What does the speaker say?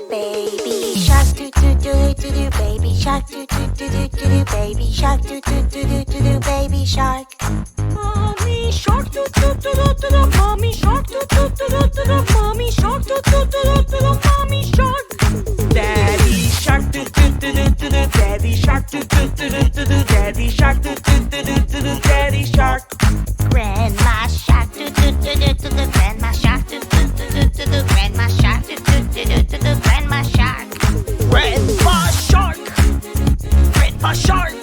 Baby shark do do do do do, baby shark do do do do do, baby shark do do do do do, baby shark. Mommy shark do do do do do, mommy shark do do do do, mommy shark do do do do, mommy shark. Daddy shark do do do do do, daddy shark do do do do do, daddy shark do do do do do, daddy shark. Grandma shark do do do do do, grandma shark do do do do do, grandma shark do do do do do, grandma shark. Grandpa shark, grandpa shark.